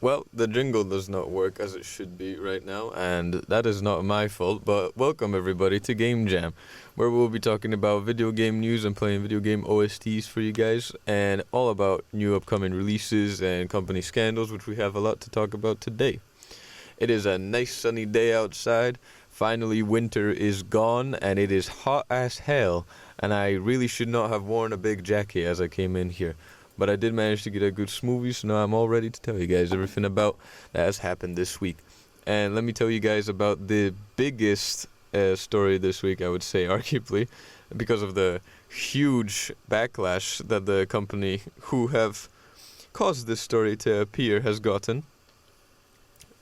Well, the jingle does not work as it should be right now, and that is not my fault, but welcome everybody to Game Jam, where we'll be talking about video game news and playing video game OSTs for you guys, and all about new upcoming releases and company scandals, which we have a lot to talk about today. It is a nice sunny day outside. Finally, winter is gone, and it is hot as hell, and I really should not have worn a big jacket as I came in here. But I did manage to get a good smoothie, so now I'm all ready to tell you guys everything about that has happened this week. And let me tell you guys about the biggest story this week, I would say, arguably, because of the huge backlash that the company who have caused this story to appear has gotten.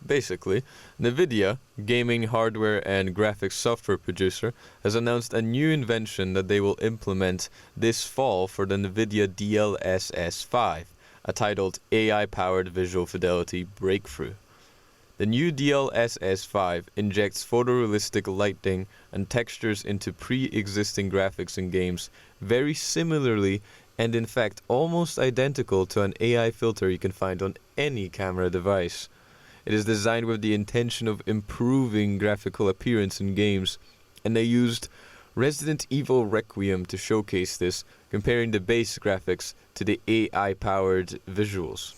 Basically, NVIDIA, gaming hardware and graphics software producer, has announced a new invention that they will implement this fall for the NVIDIA DLSS 5, a titled AI-powered visual fidelity breakthrough. The new DLSS 5 injects photorealistic lighting and textures into pre-existing graphics in games very similarly and in fact almost identical to an AI filter you can find on any camera device. It is designed with the intention of improving graphical appearance in games, and they used Resident Evil Requiem to showcase this, comparing the base graphics to the AI-powered visuals.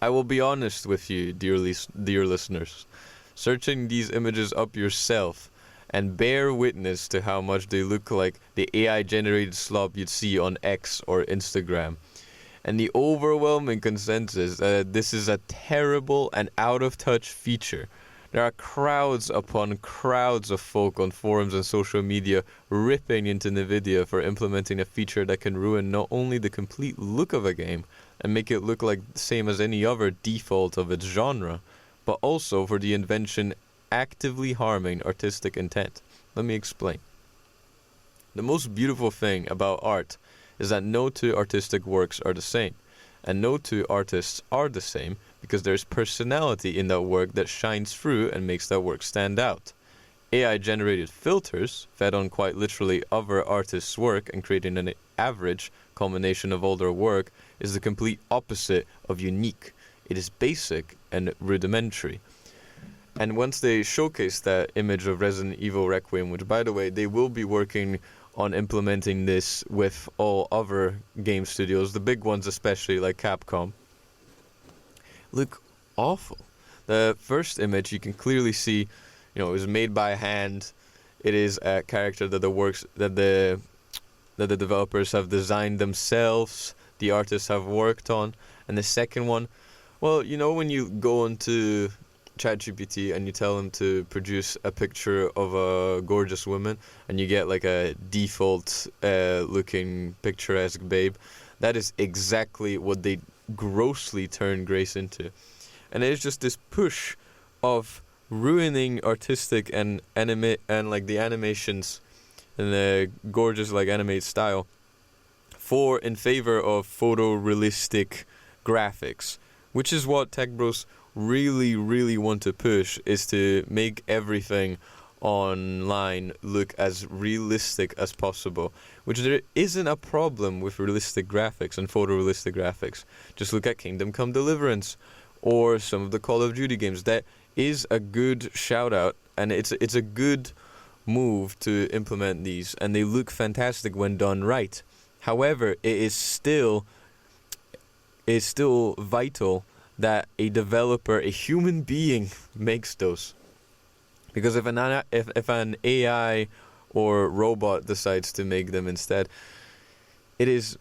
I will be honest with you, dear listeners. Searching these images up yourself and bear witness to how much they look like the AI-generated slop you'd see on X or Instagram. And the overwhelming consensus that this is a terrible and out-of-touch feature. There are crowds upon crowds of folk on forums and social media ripping into NVIDIA for implementing a feature that can ruin not only the complete look of a game and make it look like the same as any other default of its genre, but also for the invention actively harming artistic intent. Let me explain. The most beautiful thing about art is that no two artistic works are the same, and no two artists are the same because there's personality in that work that shines through and makes that work stand out. AI-generated filters, fed on quite literally other artists' work and creating an average combination of all their work, is the complete opposite of unique. It is basic and rudimentary. And once they showcase that image of Resident Evil Requiem, which by the way, they will be working on implementing this with all other game studios, the big ones especially, like Capcom, look awful. The first image you can clearly see, it was made by hand. It is a character that the developers have designed themselves, the artists have worked on. And the second one, well, when you go into ChatGPT and you tell them to produce a picture of a gorgeous woman and you get like a default looking picturesque babe, that is exactly what they grossly turn Grace into. And it's just this push of ruining artistic and like the animations and the gorgeous like animated style in favor of photorealistic graphics, which is what Tech Bros really want to push, is to make everything online look as realistic as possible, which there isn't a problem with realistic graphics and photorealistic graphics. Just look at Kingdom Come Deliverance or some of the Call of Duty games. That is a good shout out, and it's a good move to implement these, and they look fantastic when done right. However, it is still vital that a developer, a human being, makes those. Because if an AI or robot decides to make them instead, it is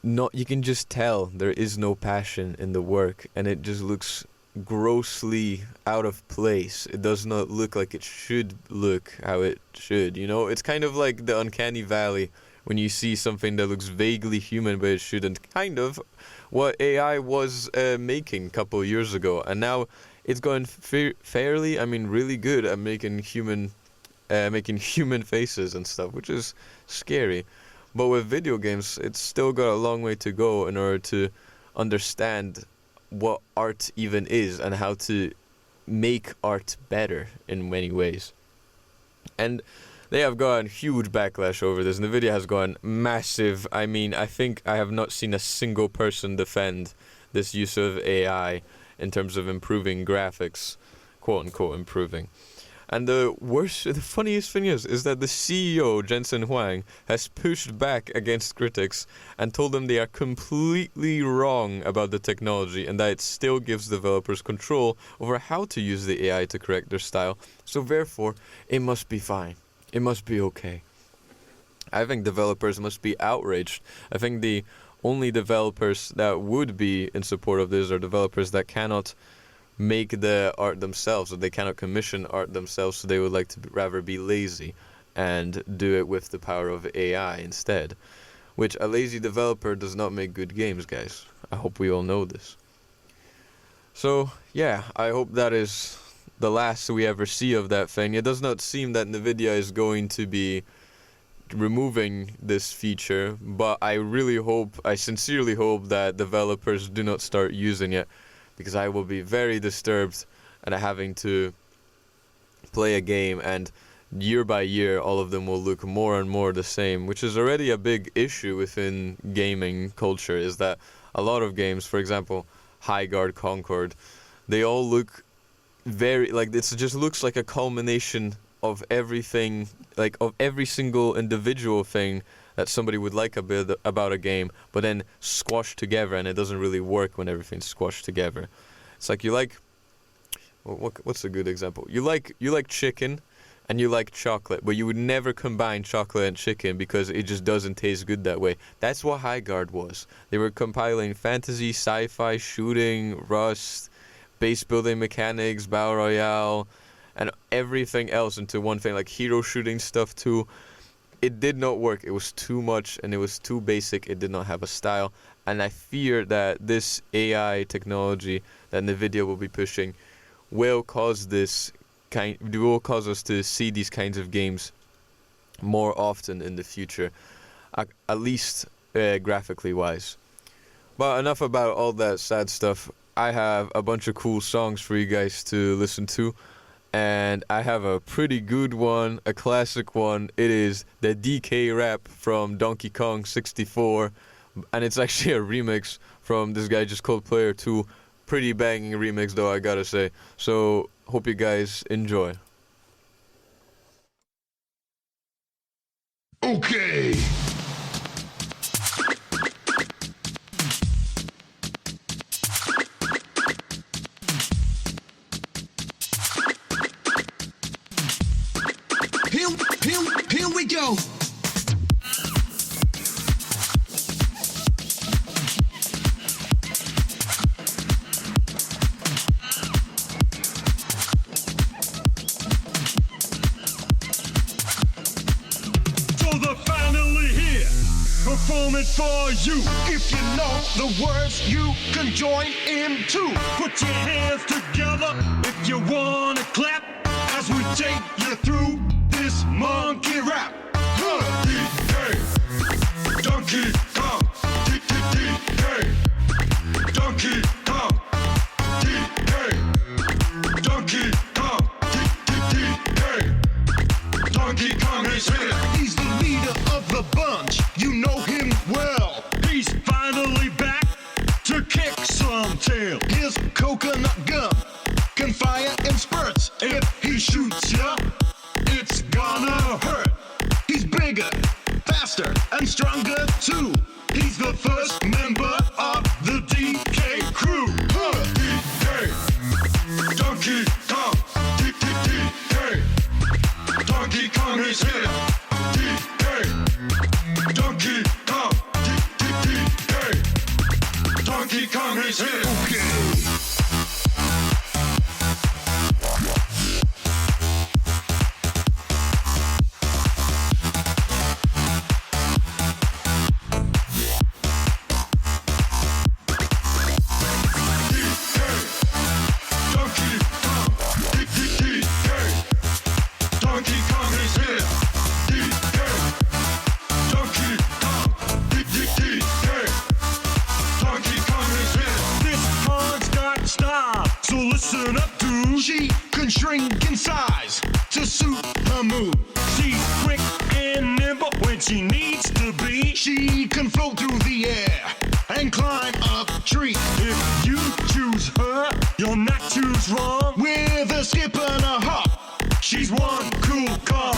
not. You can just tell there is no passion in the work, and it just looks grossly out of place. It does not look like it should look how it should. It's kind of like the uncanny valley when you see something that looks vaguely human but it shouldn't. Kind of what AI was making a couple of years ago, and now it's going fairly, really good at making human faces and stuff, which is scary. But with video games, it's still got a long way to go in order to understand what art even is and how to make art better in many ways. And they have gotten huge backlash over this. NVIDIA has gone massive. I think I have not seen a single person defend this use of AI in terms of improving graphics, quote unquote improving. And the funniest thing is that the CEO, Jensen Huang, has pushed back against critics and told them they are completely wrong about the technology and that it still gives developers control over how to use the AI to correct their style. So therefore, it must be fine. It must be okay. I think developers must be outraged. I think the only developers that would be in support of this are developers that cannot make the art themselves, or they cannot commission art themselves, so they would like to rather be lazy and do it with the power of AI instead. Which a lazy developer does not make good games, guys. I hope we all know this. So, yeah, I hope that is the last we ever see of that thing. It does not seem that NVIDIA is going to be removing this feature, but I sincerely hope that developers do not start using it, because I will be very disturbed and having to play a game and year by year all of them will look more and more the same, which is already a big issue within gaming culture, is that a lot of games, for example, Highguard, Concord, they all look very, like, it just looks like a culmination of everything, like of every single individual thing that somebody would like a bit about a game, but then squashed together, and it doesn't really work when everything's squashed together. It's like you like, what's a good example? You like chicken, and you like chocolate, but you would never combine chocolate and chicken because it just doesn't taste good that way. That's what Highguard was. They were compiling fantasy, sci-fi, shooting, Rust, base building mechanics, battle royale, and everything else into one thing, like hero shooting stuff too. It did not work. It was too much and it was too basic. It did not have a style. And I fear that this AI technology that NVIDIA will be pushing will cause us to see these kinds of games more often in the future, at least graphically wise. But enough about all that sad stuff. I have a bunch of cool songs for you guys to listen to. And I have a pretty good one, a classic one. It is the DK rap from Donkey Kong 64. And it's actually a remix from this guy just called Player 2. Pretty banging remix though, I gotta say. So, hope you guys enjoy. Okay. Here we go. So they're finally here, performing for you. If you know the words, you can join in too. Put your hands together if you wanna clap as we take you through this monkey rap. DK, Donkey Kong, DK, Donkey Kong, DK, Donkey Kong, DK, Donkey Kong is here. He's the leader of the bunch, you know him well. He's finally back to kick some tail. His coconut gun can fire in spurts. If he shoots ya, it's gonna hurt. He's bigger, faster, and stronger too. He's the first member of the DK crew. DK, Donkey Kong, DK, Donkey Kong is here. DK, Donkey Kong, DK, Donkey Kong is here. Okay. Listen up, dude. She can shrink in size to suit her mood. She's quick and nimble when she needs to be. She can float through the air and climb up trees. If you choose her, You're not too strong. With a skip and a hop, she's one cool Kong.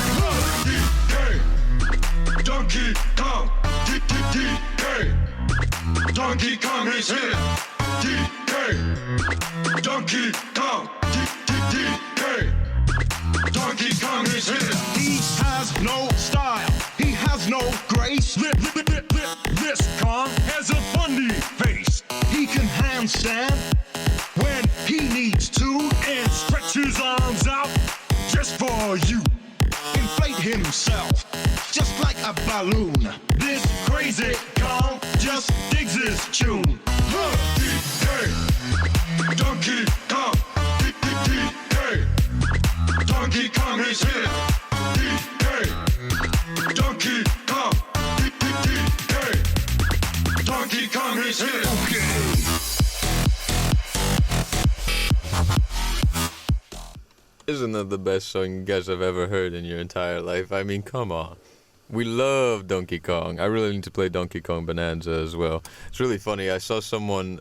DK, Donkey Kong. DK, Donkey Kong is here. DK, Donkey Kong. DK, Donkey Kong is here. He has no style. He has no grace. This Kong has a funny face. He can handstand when he needs to and stretch his arms out just for you. Inflate himself just like a balloon. This crazy Kong just digs his tune. DK, Donkey Kong. DK, Donkey Kong is here. DK, Donkey Kong. DK, Donkey Kong is here. Okay. Isn't that the best song you guys have ever heard in your entire life? I mean, come on. We love Donkey Kong. I really need to play Donkey Kong Bonanza as well. It's really funny. I saw someone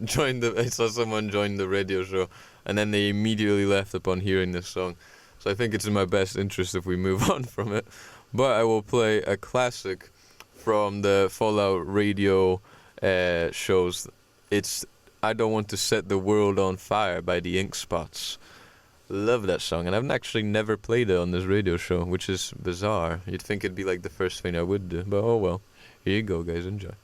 join the radio show, and then they immediately left upon hearing this song. So I think it's in my best interest if we move on from it. But I will play a classic from the Fallout radio shows. It's "I Don't Want to Set the World on Fire" by the Ink Spots. Love that song, and I've actually never played it on this radio show, which is bizarre. You'd think it'd be like the first thing I would do, but oh well. Here you go, guys, enjoy.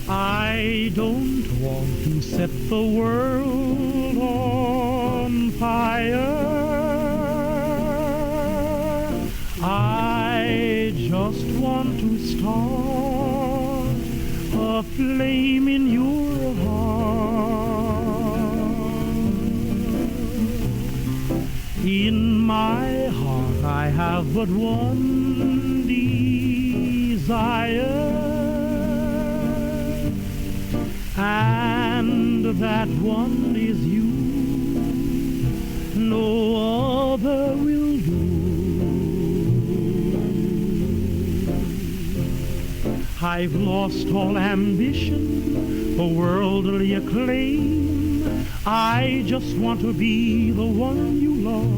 I don't want to set the world on fire. I just want to start a flame in your heart. In my heart I have but one desire, and that one is you. No other will do. I've lost all ambition for worldly acclaim. I just want to be the one you love.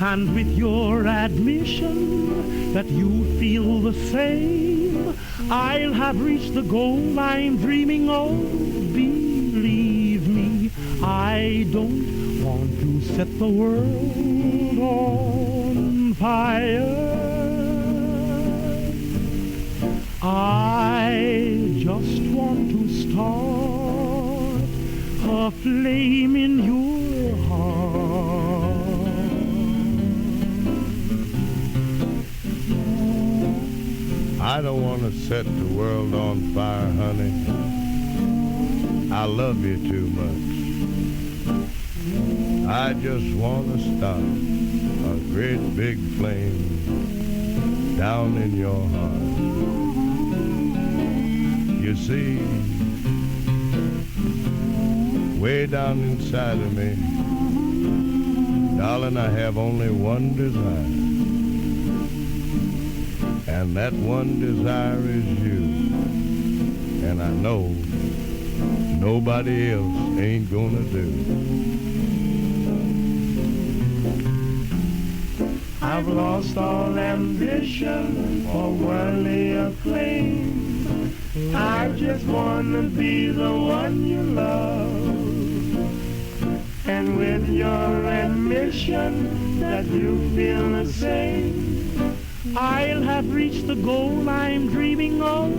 And with your admission that you feel the same, I'll have reached the goal I'm dreaming of. Believe me, I don't want to set the world on fire. I just want to start a flame in your heart. I don't want to set the world on fire, honey. I love you too much. I just want to start a great big flame down in your heart. You see, way down inside of me, darling, I have only one desire. And that one desire is you. And I know nobody else ain't gonna do. I've lost all ambition for worldly acclaim. I just want to be the one you love. And with your admission that you feel the same, I'll have reached the goal I'm dreaming of.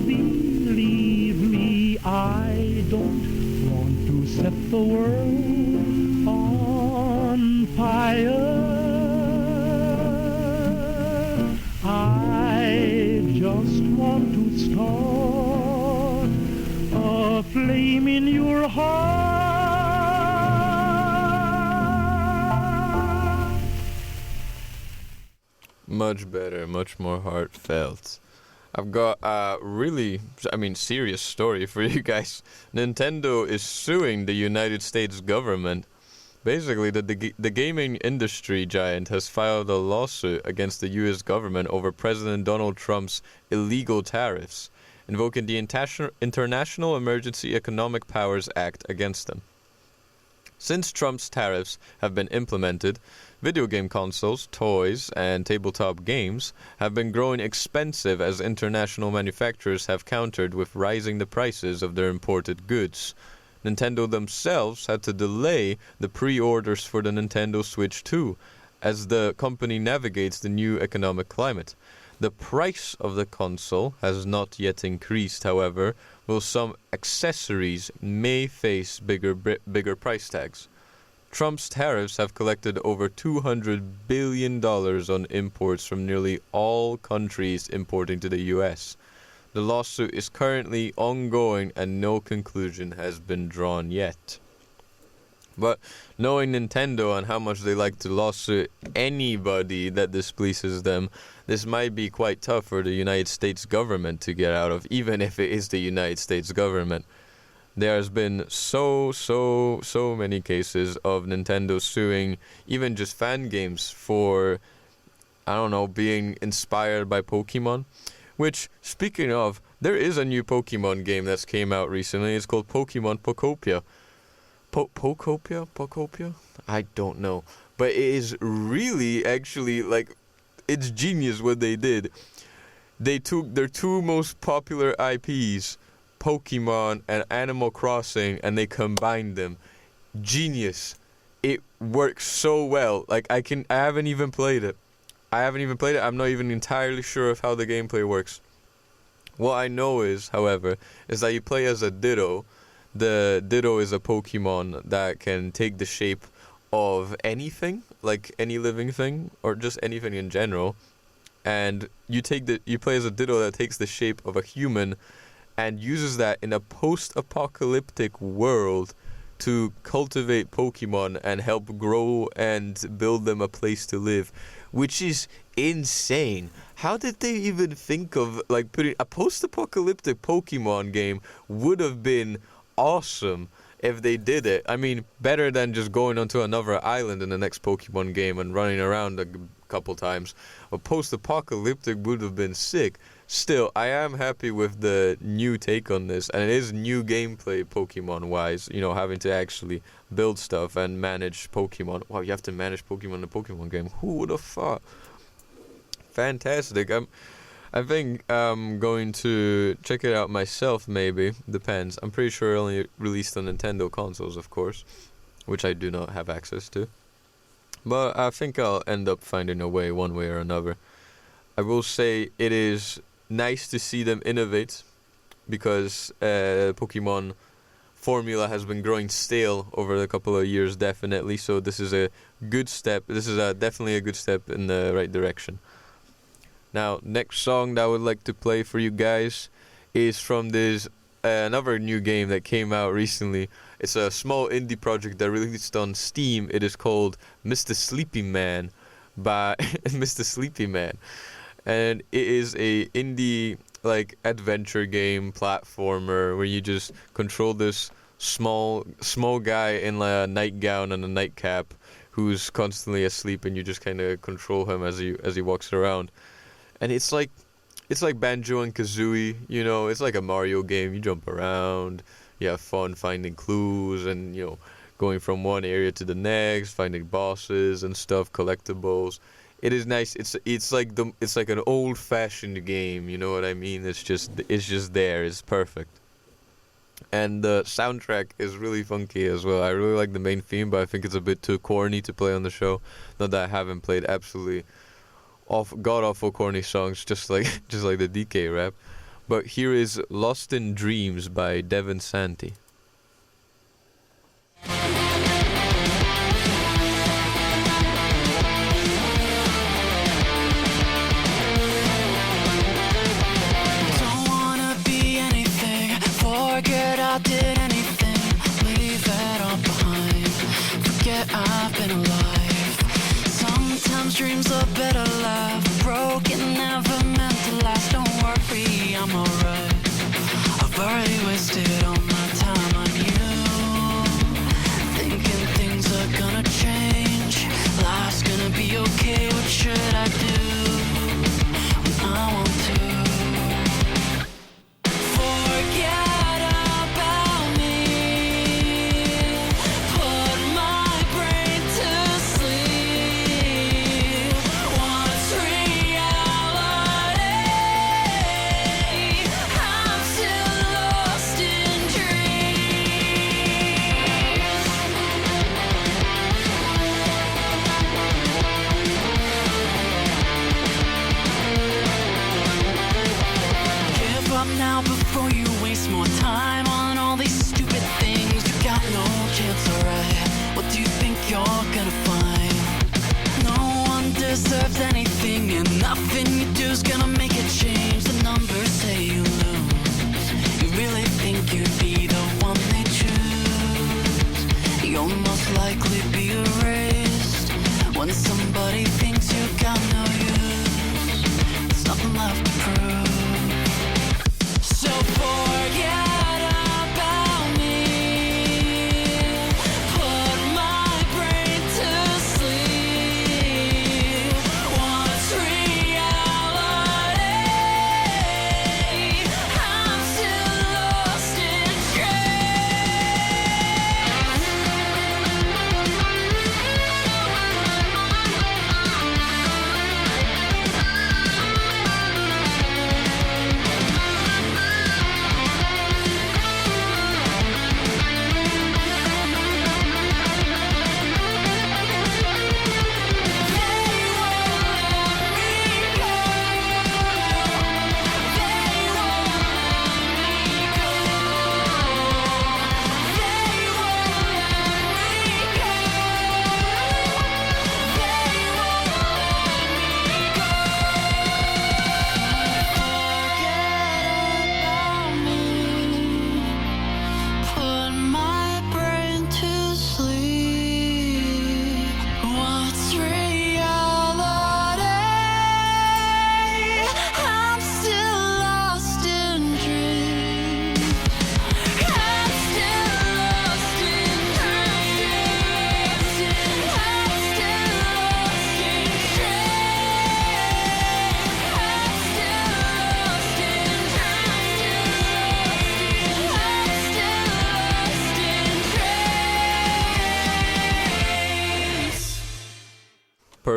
Believe me, I don't want to set the world on fire. I just want to start a flame in your heart. Much better, much more heartfelt. I've got a really, serious story for you guys. Nintendo is suing the United States government Basically, the gaming industry giant has filed a lawsuit against the U.S. government over President Donald Trump's illegal tariffs, invoking the International Emergency Economic Powers Act against them. Since Trump's tariffs have been implemented, video game consoles, toys, and tabletop games have been growing expensive as international manufacturers have countered with rising the prices of their imported goods. Nintendo themselves had to delay the pre-orders for the Nintendo Switch 2 as the company navigates the new economic climate. The price of the console has not yet increased, however, while some accessories may face bigger price tags. Trump's tariffs have collected over $200 billion on imports from nearly all countries importing to the U.S. The lawsuit is currently ongoing and no conclusion has been drawn yet. But knowing Nintendo and how much they like to lawsuit anybody that displeases them, this might be quite tough for the United States government to get out of, even if it is the United States government. There's been so many cases of Nintendo suing even just fan games for, I don't know, being inspired by Pokemon. Which, speaking of, there is a new Pokemon game that's came out recently. It's called Pokemon Pokopia. Pokopia? I don't know. But it is really, actually, like, it's genius what they did. They took their two most popular IPs, Pokemon and Animal Crossing, and they combined them. Genius. It works so well. Like, I haven't even played it. I'm not even entirely sure of how the gameplay works. What I know is, however, is that you play as a Ditto. The Ditto is a Pokemon that can take the shape of anything, like any living thing, or just anything in general. And you play as a Ditto that takes the shape of a human and uses that in a post-apocalyptic world to cultivate Pokemon and help grow and build them a place to live, which is insane. How did they even think of, like, putting a post-apocalyptic Pokemon game? Would have been awesome if they did it. I mean, better than just going onto another island in the next Pokemon game and running around a couple times. A post-apocalyptic would have been sick. Still, I am happy with the new take on this, and it is new gameplay Pokemon-wise, you know, having to actually build stuff and manage Pokemon. Wow, you have to manage Pokemon in a Pokemon game. Who would have thought? Fantastic. I think I'm going to check it out myself, maybe. Depends. I'm pretty sure it only released on Nintendo consoles, of course, which I do not have access to. But I think I'll end up finding a way, one way or another. I will say it is nice to see them innovate, because Pokemon formula has been growing stale over a couple of years, definitely. So this is a good step. This is definitely a good step in the right direction. Now, next song that I would like to play for you guys is from this another new game that came out recently. It's a small indie project that released on Steam. It is called Mr. Sleepy Man by Mr. Sleepy Man. And it is a indie, like, adventure game platformer where you just control this small guy in a nightgown and a nightcap who's constantly asleep, and you just kind of control him as he walks around. And it's like Banjo and Kazooie, you know. It's like a Mario game. You jump around, you have fun finding clues, and, you know, going from one area to the next, finding bosses and stuff, collectibles. It is nice. It's like an old-fashioned game. You know what I mean? It's just there. It's perfect. And the soundtrack is really funky as well. I really like the main theme, but I think it's a bit too corny to play on the show. Not that I haven't played absolutely god-awful corny songs, just like the DK rap. But here is Lost in Dreams by Devin Santi. I did anything, leave that all behind. Forget I've been alive. Sometimes dreams are better life. Broken, never meant to last. Don't worry, I'm alright. I've already wasted all my time.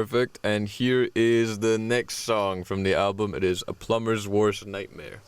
Perfect. And here is the next song from the album. It is A Plumber's Worst Nightmare.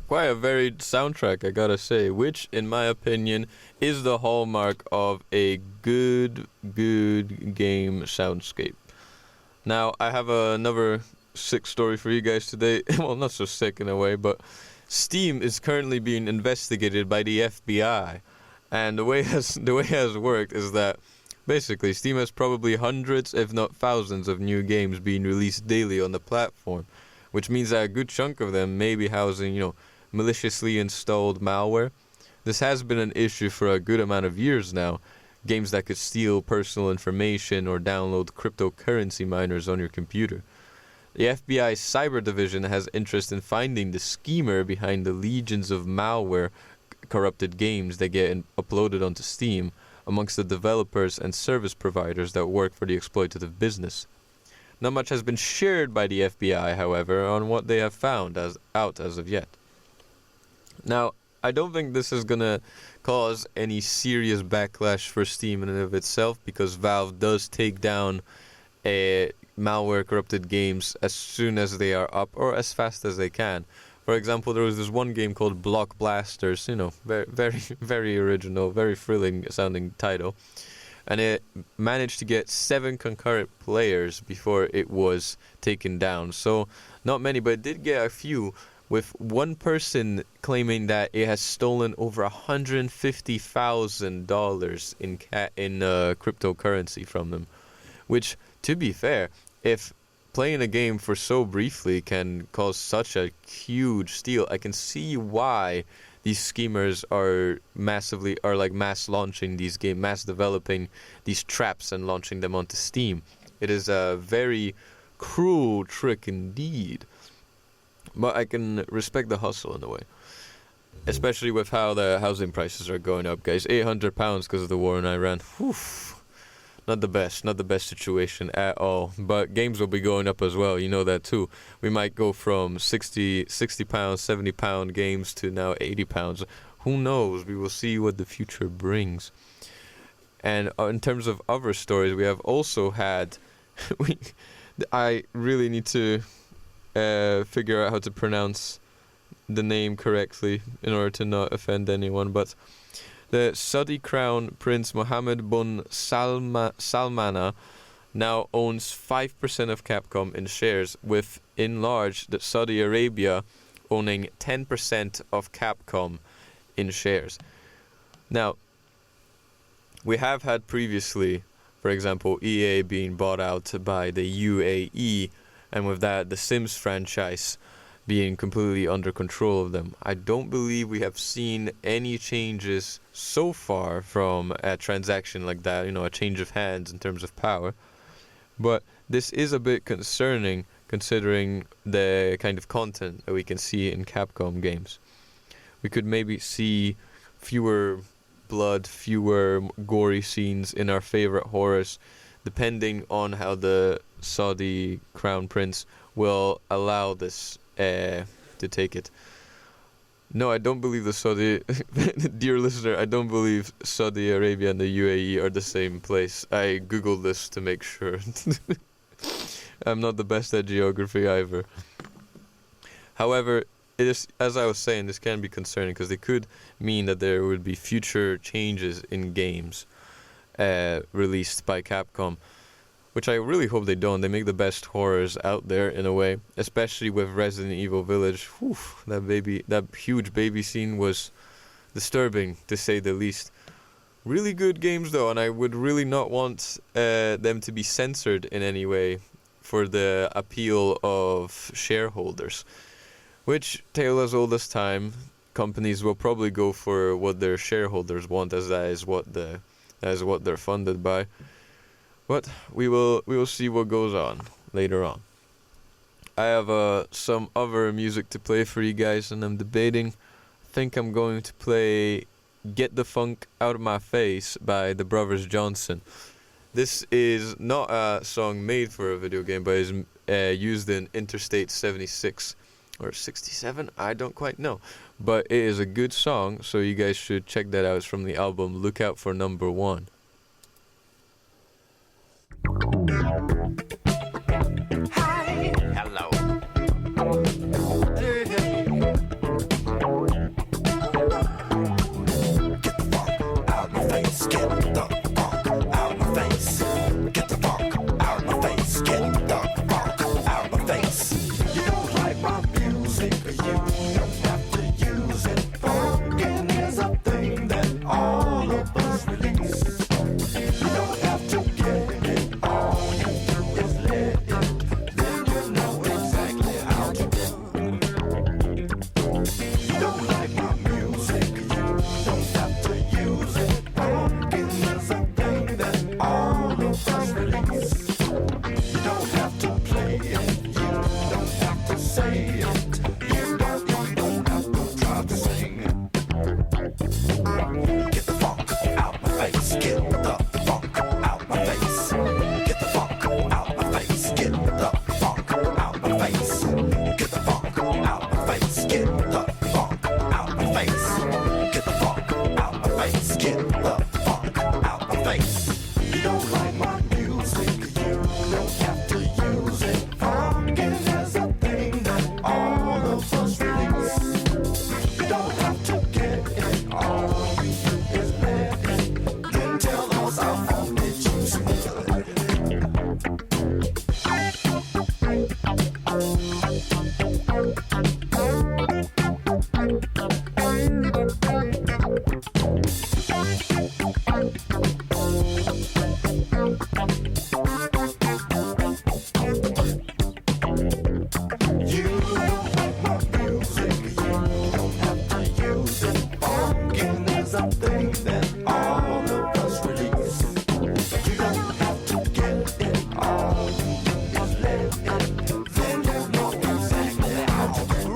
Quite a varied soundtrack, I gotta say, which, in my opinion, is the hallmark of a good game soundscape. Now, I have another sick story for you guys today. Well, not so sick in a way, but Steam is currently being investigated by the FBI, and the way it has worked is that basically Steam has probably hundreds, if not thousands, of new games being released daily on the platform, which means that a good chunk of them may be housing, maliciously installed malware. This has been an issue for a good amount of years now. Games that could steal personal information or download cryptocurrency miners on your computer. The FBI's cyber division has interest in finding the schemer behind the legions of malware corrupted games that get uploaded onto Steam amongst the developers and service providers that work for the exploitative business. Not much has been shared by the FBI, however, on what they have found as of yet. Now, I don't think this is going to cause any serious backlash for Steam in and of itself, because Valve does take down malware corrupted games as soon as they are up, or as fast as they can. For example, there was this one game called Block Blasters, very, very, very original, very thrilling sounding title. And it managed to get 7 concurrent players before it was taken down. So, not many, but it did get a few, with one person claiming that it has stolen over $150,000 in cryptocurrency from them. Which, to be fair, if playing a game for so briefly can cause such a huge steal, I can see why these schemers are mass launching these games, mass developing these traps and launching them onto Steam. It is a very cruel trick indeed. But I can respect the hustle in a way. Especially with how the housing prices are going up, guys. £800 because of the war in Iran. Whew. Not the best situation at all. But games will be going up as well, you know that too. We might go from £60, £70 games to now £80. Who knows? We will see what the future brings. And in terms of other stories, we have also had... I really need to figure out how to pronounce the name correctly in order to not offend anyone, but the Saudi Crown Prince Mohammed bin Salmana now owns 5% of Capcom in shares, with enlarged Saudi Arabia owning 10% of Capcom in shares. Now, we have had previously, for example, EA being bought out by the UAE, and with that, the Sims franchise being completely under control of them. I don't believe we have seen any changes so far from a transaction like that, you know, a change of hands in terms of power. But this is a bit concerning considering the kind of content that we can see in Capcom games. We could maybe see fewer blood, fewer gory scenes in our favorite horrors, depending on how the Saudi Crown Prince will allow this to take it. No, I don't believe the Saudi... Dear listener, I don't believe Saudi Arabia and the UAE are the same place. I googled this to make sure. I'm not the best at geography either. However, it is, as I was saying, this can be concerning because it could mean that there would be future changes in games released by Capcom, which I really hope they don't. They make the best horrors out there in a way, especially with Resident Evil Village. Whew, that huge baby scene was disturbing, to say the least. Really good games though, and I would really not want them to be censored in any way for the appeal of shareholders. Which, tale as old as time, companies will probably go for what their shareholders want, as that is what they're funded by. But we will see what goes on later on. I have some other music to play for you guys, and I'm debating. I think I'm going to play Get the Funk Out of My Face by the Brothers Johnson. This is not a song made for a video game, but is used in Interstate 76 or 67, I don't quite know. But it is a good song, so you guys should check that out. It's from the album Look Out for Number 1. Hi. Hello. Get the funk out my face. Get the funk out my face. Get the funk out my face. Get the funk out my face. You don't like my music, you don't have to use it. Funkin' is a thing that all of us release. You don't have to get it. All you do is let it. Then you know exactly how to do. You don't like my music, you don't have to use it. Funkin' is a thing that all of us release. You don't have to play it, you don't have to say it. You don't have to try to sing. Get the funk out my face, get the funk out my face. Get the funk out my face, get the funk out my face. Get the funk out my face, get the funk out my face. Get the funk out my face, get the funk out my face. You don't like my music, you don't have to use it. Funkin' is a thing that all of us release. You don't have to get it, all you do is let it. Then tell us how funk did you feel it. You don't like my music, you don't have to use it. Funkin' is a thing that all of us release. You don't have to get it, all you do is let it. Then you know exactly how to do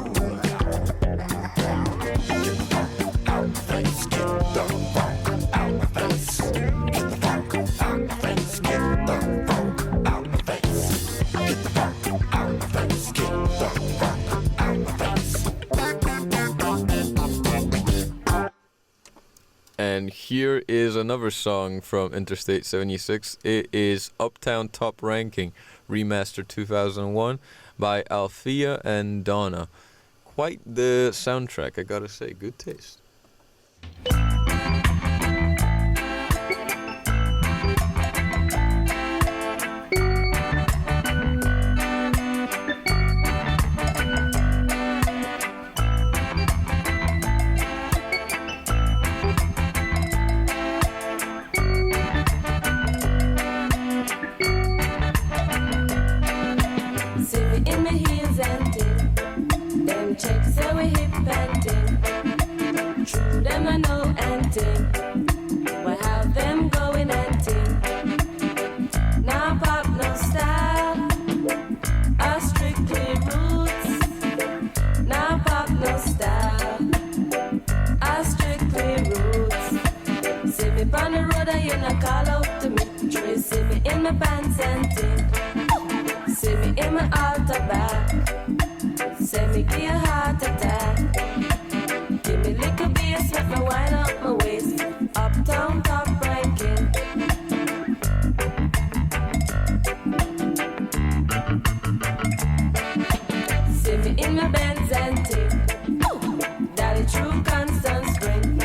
here is another song from Interstate 76. It is Uptown Top Ranking, remastered 2001 by Althea and Donna. Quite the soundtrack, I gotta say. Good taste. See me in my heels and ting. Them checks so we hip and ting. True them I know and ting. We have them going and ting. Now pop no style. I strictly roots. Now pop no style. I strictly roots. See me on the road and you not call out to me. Try see me in my pants and ting. See me in my altar back. Say me give a heart attack. Give me little bass, let me wind up my waist. Uptown top ranking. See me in my Benz and ting. Daddy true constant spring.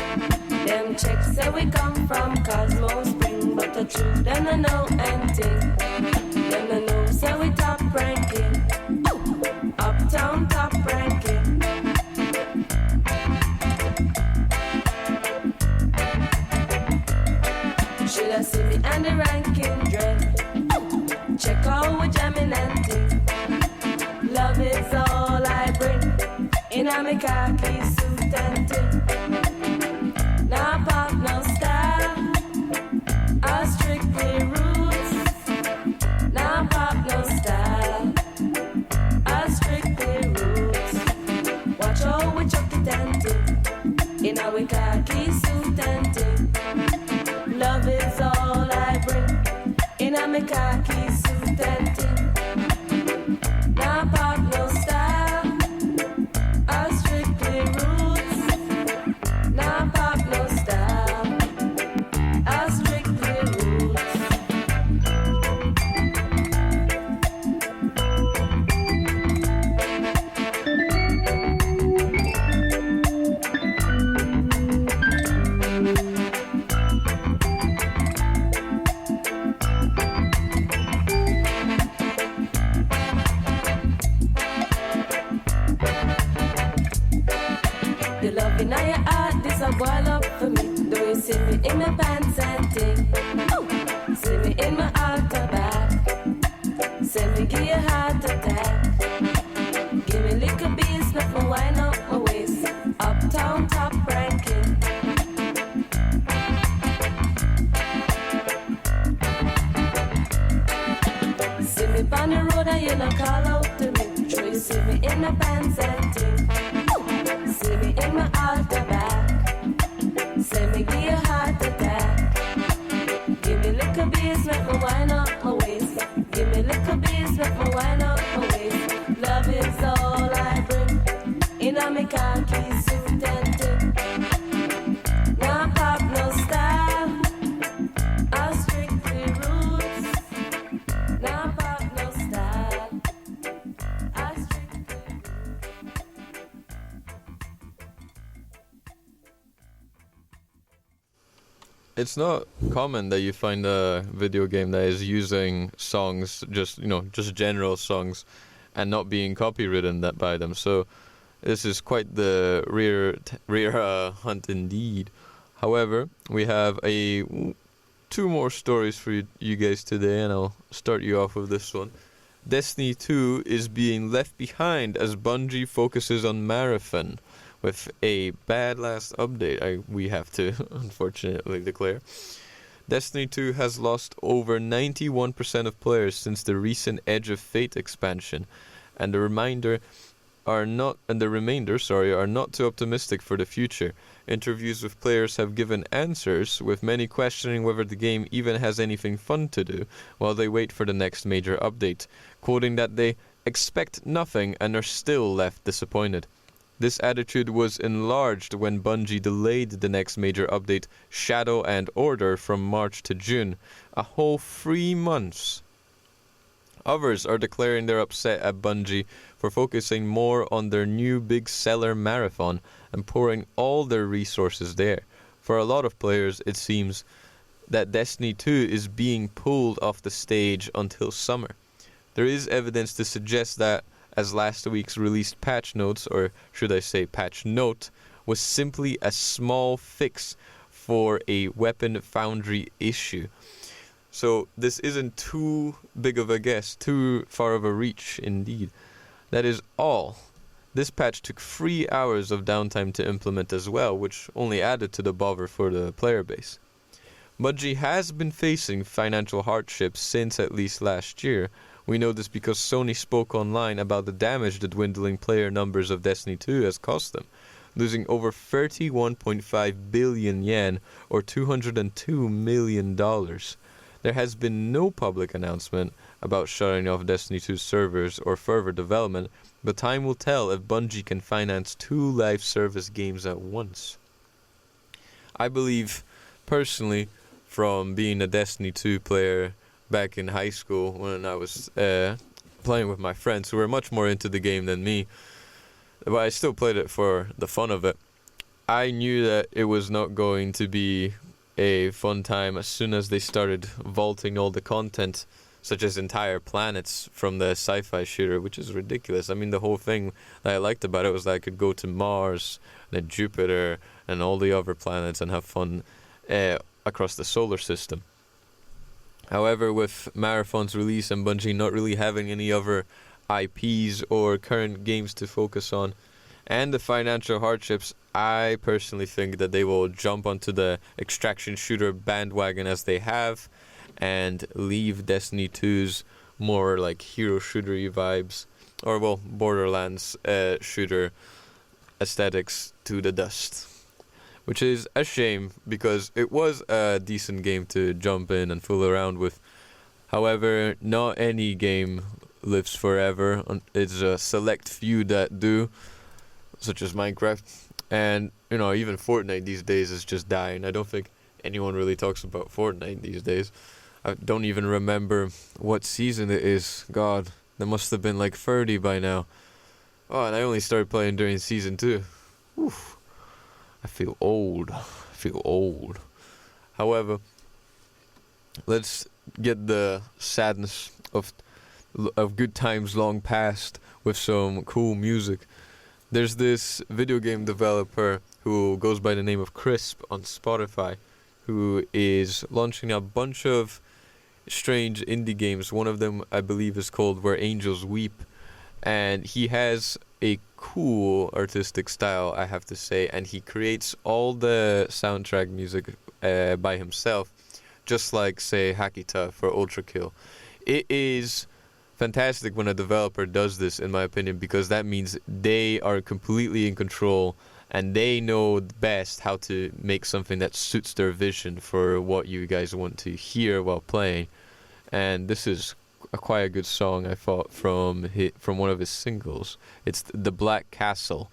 Them checks say we come from Cosmo Spring, but the truth them I know and ting. Them I know say we top ranking. Uptown top ranking. Should I see me and the ranking dread? Check out we jamming and ting. Love is all I bring. In a me khaki suit and ting. Now pop no style. I strictly roots. Now pop no style. I strictly roots. Watch out we chuck it and ting. In a we khaki suit and ting. Love is all I bring. In a me khaki suit and ting. Now pop no style. I strictly roots. Now pop no style. I strictly roots. The love in your heart, this a boil up for me. Do you see me in my pants and ting? Ooh. See me in my altar back. Say me give you heart attack. Give me little bass, let me wind up my waist. Uptown top ranking. See me on the road and you not call out to me. Sure you see me in my pants and ting. See me in my altar back. Say me give you heart attack. Give me little bass, let me wind up my waist. Give me little bass, let me wind up my waist. Love is all I bring. In a me khaki suit and ting. Now pop no style. I strictly roots. Now pop no style. I strictly It's not common that you find a video game that is using songs, just just general songs, and not being copywritten that by them. So this is quite the rare hunt indeed. However, we have two more stories for you guys today, and I'll start you off with this one. Destiny 2 is being left behind as Bungie focuses on Marathon. With a bad last update, we have to unfortunately declare. Destiny 2 has lost over 91% of players since the recent Edge of Fate expansion, and the remainder are not too optimistic for the future. Interviews with players have given answers, with many questioning whether the game even has anything fun to do while they wait for the next major update, quoting that they expect nothing and are still left disappointed. This attitude was enlarged when Bungie delayed the next major update, Shadow and Order, from March to June, a whole 3 months. Others are declaring they're upset at Bungie for focusing more on their new big seller Marathon and pouring all their resources there. For a lot of players, it seems that Destiny 2 is being pulled off the stage until summer. There is evidence to suggest that, as last week's released patch notes, or should I say patch note, was simply a small fix for a weapon foundry issue. So this isn't too big of a guess, too far of a reach indeed. That is all. This patch took 3 hours of downtime to implement as well, which only added to the bother for the player base. Bungie has been facing financial hardships since at least last year. We know this because Sony spoke online about the damage the dwindling player numbers of Destiny 2 has cost them, losing over 31.5 billion yen or $202 million. There has been no public announcement about shutting off Destiny 2's servers or further development, but time will tell if Bungie can finance 2 live service games at once. I believe, personally, from being a Destiny 2 player back in high school when I was playing with my friends who were much more into the game than me, but I still played it for the fun of it, I knew that it was not going to be a fun time as soon as they started vaulting all the content, such as entire planets, from the sci-fi shooter, which is ridiculous. I mean, the whole thing that I liked about it was that I could go to Mars, then Jupiter, and all the other planets and have fun across the solar system. However, with Marathon's release and Bungie not really having any other IPs or current games to focus on, and the financial hardships, I personally think that they will jump onto the extraction shooter bandwagon as they have, and leave Destiny 2's more like hero shootery vibes, or well, Borderlands shooter aesthetics to the dust. Which is a shame, because it was a decent game to jump in and fool around with. However, not any game lives forever. It's a select few that do, such as Minecraft. And, you know, even Fortnite these days is just dying. I don't think anyone really talks about Fortnite these days. I don't even remember what season it is. God, there must have been like 30 by now. Oh, and I only started playing during season 2. Oof. I feel old. However, let's get the sadness of good times long past with some cool music. There's this video game developer who goes by the name of Crisp on Spotify, who is launching a bunch of strange indie games. One of them, I believe, is called Where Angels Weep, and he has a cool artistic style, I have to say, and he creates all the soundtrack music by himself, just like, say, Hakita for Ultra Kill. It is fantastic when a developer does this, in my opinion, because that means they are completely in control and they know best how to make something that suits their vision for what you guys want to hear while playing. And this is quite a good song, I thought, from one of his singles. It's The Black Castle.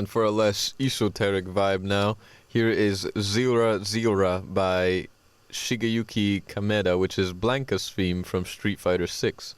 And for a less esoteric vibe now, here is Zilra Zilra by Shigeyuki Kameda, which is Blanca's theme from Street Fighter 6.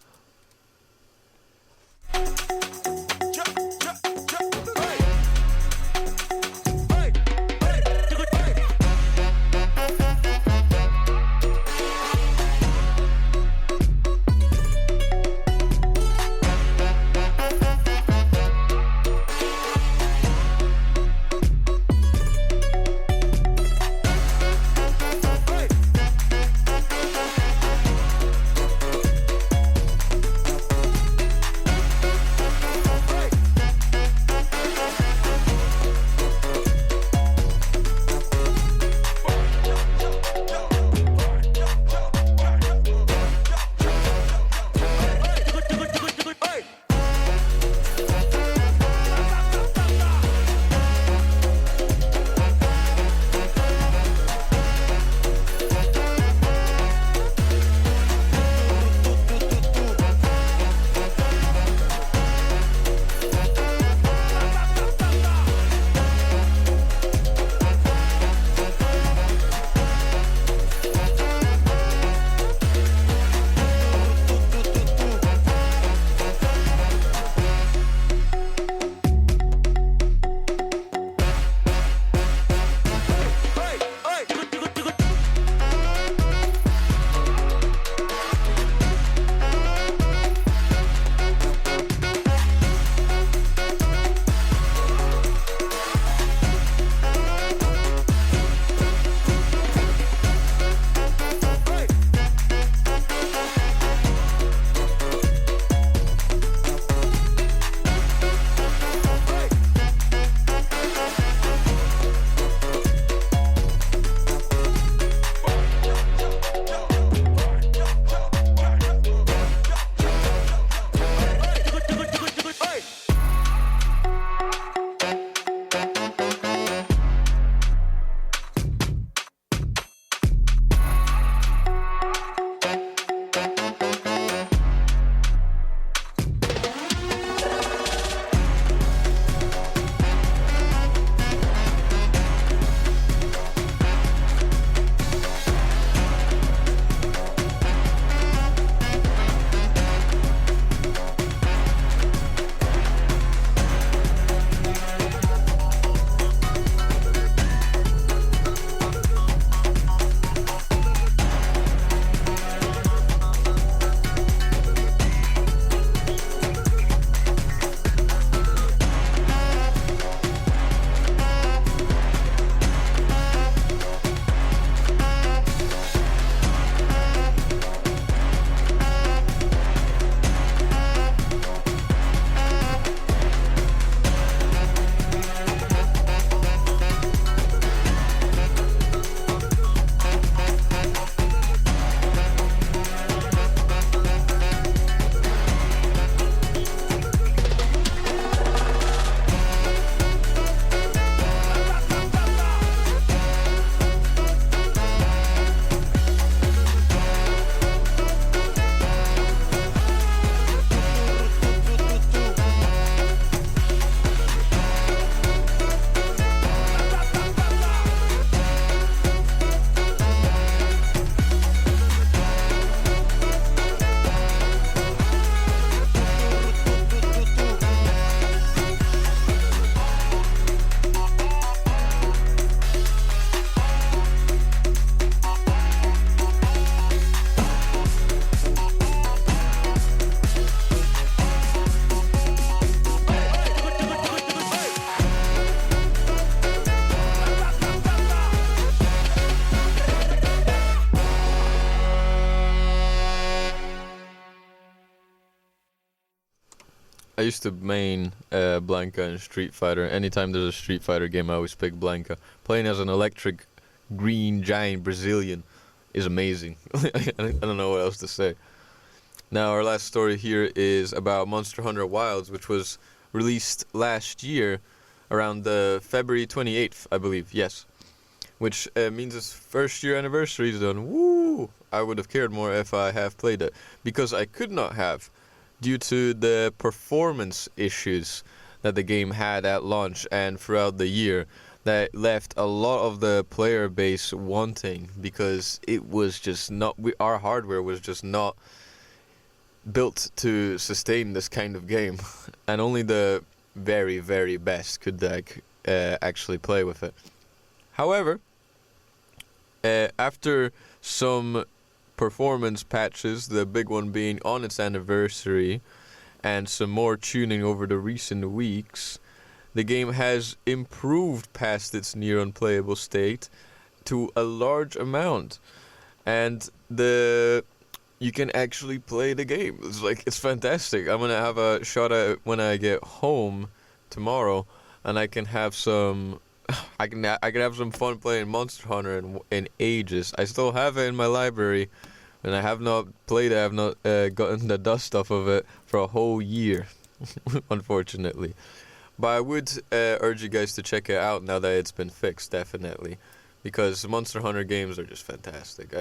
I used to main Blanca in Street Fighter. Anytime there's a Street Fighter game, I always pick Blanca. Playing as an electric green giant Brazilian is amazing. I don't know what else to say. Now, our last story here is about Monster Hunter Wilds, which was released last year around the February 28th, I believe. Yes. Which means its first year anniversary is done. Woo! I would have cared more if I have played it. Because I could not have, due to the performance issues that the game had at launch and throughout the year that left a lot of the player base wanting, because it was just not, our hardware was just not built to sustain this kind of game, and only the very, very best could actually play with it. However, after some performance patches, the big one being on its anniversary, and some more tuning over the recent weeks, the game has improved past its near unplayable state to a large amount, and you can actually play the game. It's fantastic. I'm gonna have a shot at it when I get home tomorrow, and I can have some. I can have some fun playing Monster Hunter in ages. I still have it in my library, and I have not played it. I have not gotten the dust off of it for a whole year, unfortunately. But I would urge you guys to check it out now that it's been fixed, definitely. Because Monster Hunter games are just fantastic.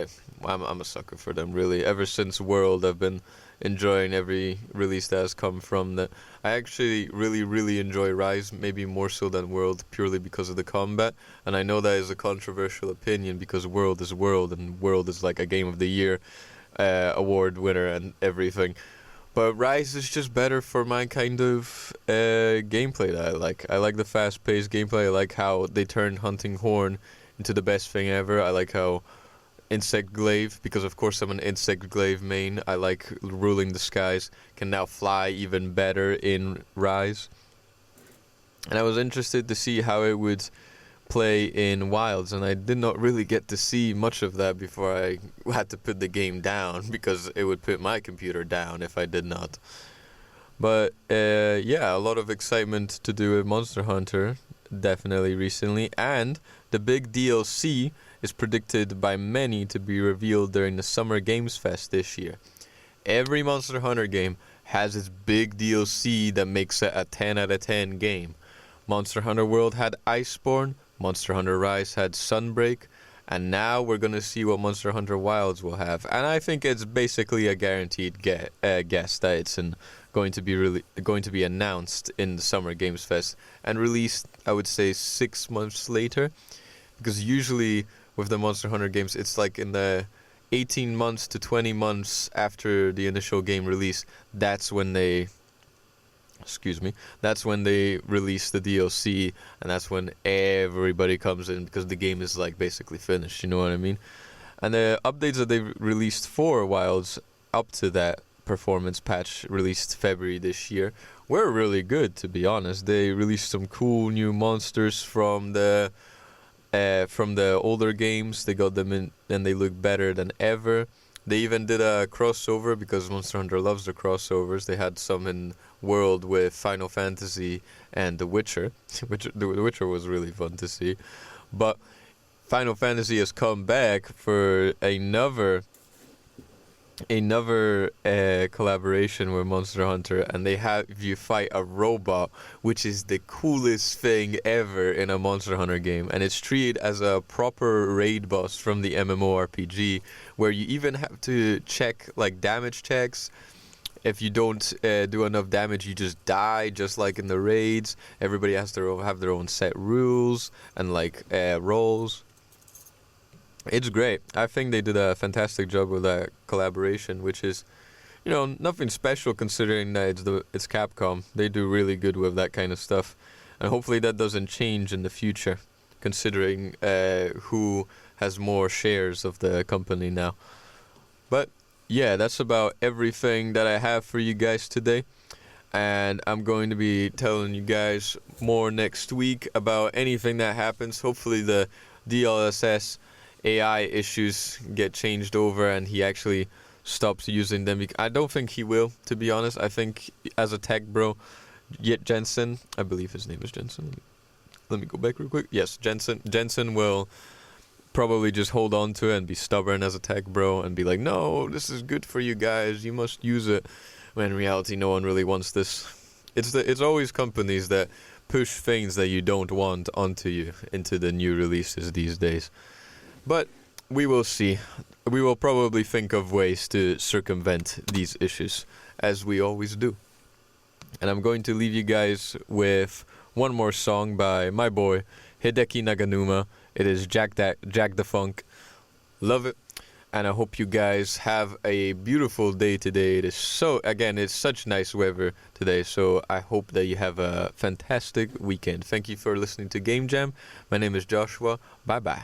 I'm a sucker for them, really. Ever since World, I've been enjoying every release that has come from that. I actually really, really enjoy Rise, maybe more so than World, purely because of the combat. And I know that is a controversial opinion, because World is World, and World is like a Game of the Year award winner and everything. But Rise is just better for my kind of gameplay that I like. I like the fast-paced gameplay. I like how they turned Hunting Horn into the best thing ever. I like how Insect Glaive, because of course I'm an Insect Glaive main, I like ruling the skies, can now fly even better in Rise. And I was interested to see how it would play in Wilds, and I did not really get to see much of that before I had to put the game down, because it would put my computer down if I did not. But yeah, a lot of excitement to do with Monster Hunter, definitely recently, and the big DLC is predicted by many to be revealed during the Summer Games Fest this year. Every Monster Hunter game has its big DLC that makes it a 10 out of 10 game. Monster Hunter World had Iceborne, Monster Hunter Rise had Sunbreak, and now we're going to see what Monster Hunter Wilds will have. And I think it's basically a guaranteed guess that it's going to be announced in the Summer Games Fest and released, I would say, 6 months later. Because usually with the Monster Hunter games, it's like in the 18 months to 20 months after the initial game release, that's when they release the DLC, and that's when everybody comes in, because the game is like basically finished, you know what I mean? And the updates that they released for Wilds up to that performance patch released February this year were really good, to be honest. They released some cool new monsters from the older games. They got them in, and they look better than ever. They even did a crossover, because Monster Hunter loves the crossovers. They had some in World with Final Fantasy and The Witcher. The Witcher was really fun to see. But Final Fantasy has come back for another collaboration with Monster Hunter, and they have you fight a robot, which is the coolest thing ever in a Monster Hunter game, and it's treated as a proper raid boss from the MMORPG, where you even have to check like damage checks. If you don't do enough damage, you just die, just like in the raids. Everybody has to have their own set rules and like roles. It's great. I think they did a fantastic job with that collaboration, which is, nothing special considering that it's Capcom. They do really good with that kind of stuff, and hopefully that doesn't change in the future, considering who has more shares of the company now. But yeah, that's about everything that I have for you guys today, and I'm going to be telling you guys more next week about anything that happens. Hopefully the DLSS AI issues get changed over and he actually stops using them. I don't think he will, to be honest. I think as a tech bro, Jensen, I believe his name is Jensen. Let me go back real quick. Yes, Jensen will probably just hold on to it and be stubborn as a tech bro and be like, no, this is good for you guys, you must use it. When in reality, no one really wants this. It's always companies that push things that you don't want onto you into the new releases these days. But we will see. We will probably think of ways to circumvent these issues, as we always do. And I'm going to leave you guys with one more song by my boy Hideki Naganuma. It is Jack the Funk. Love it. And I hope you guys have a beautiful day today. It is it's such nice weather today. So I hope that you have a fantastic weekend. Thank you for listening to Game Jam. My name is Joshua. Bye-bye.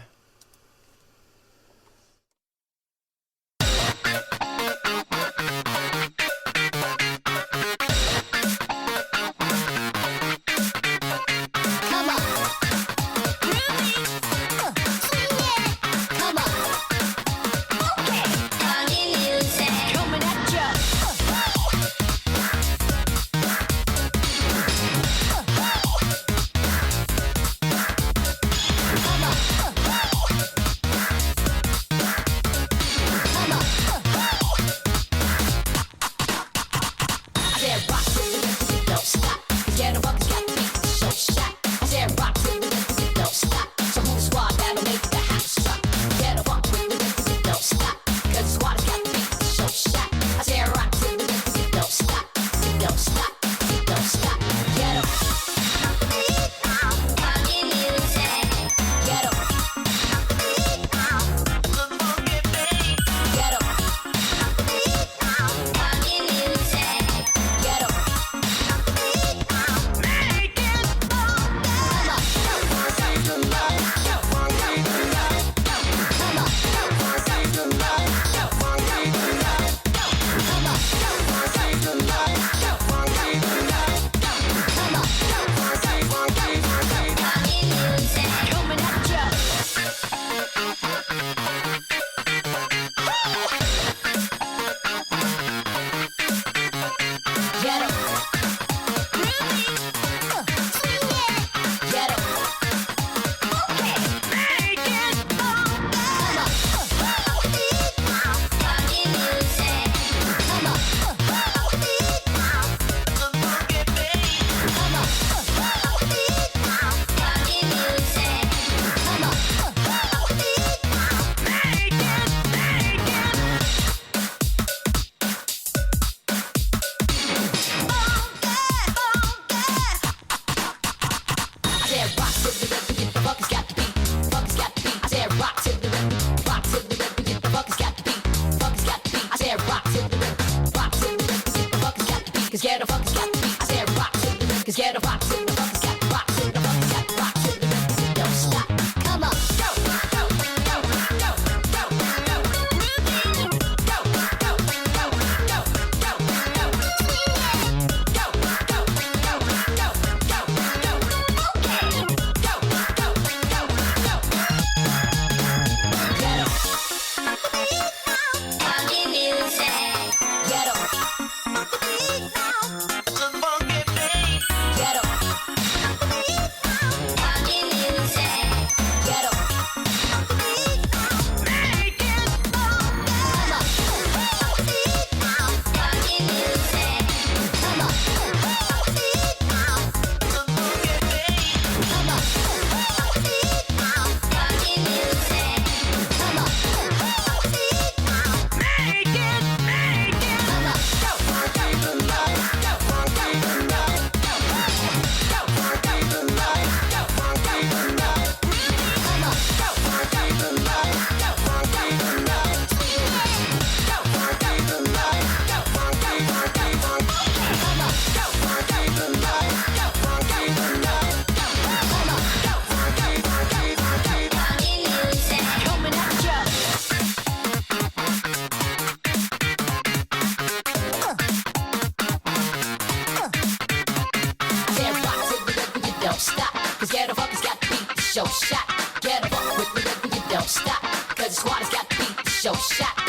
Shot.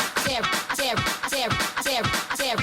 I say,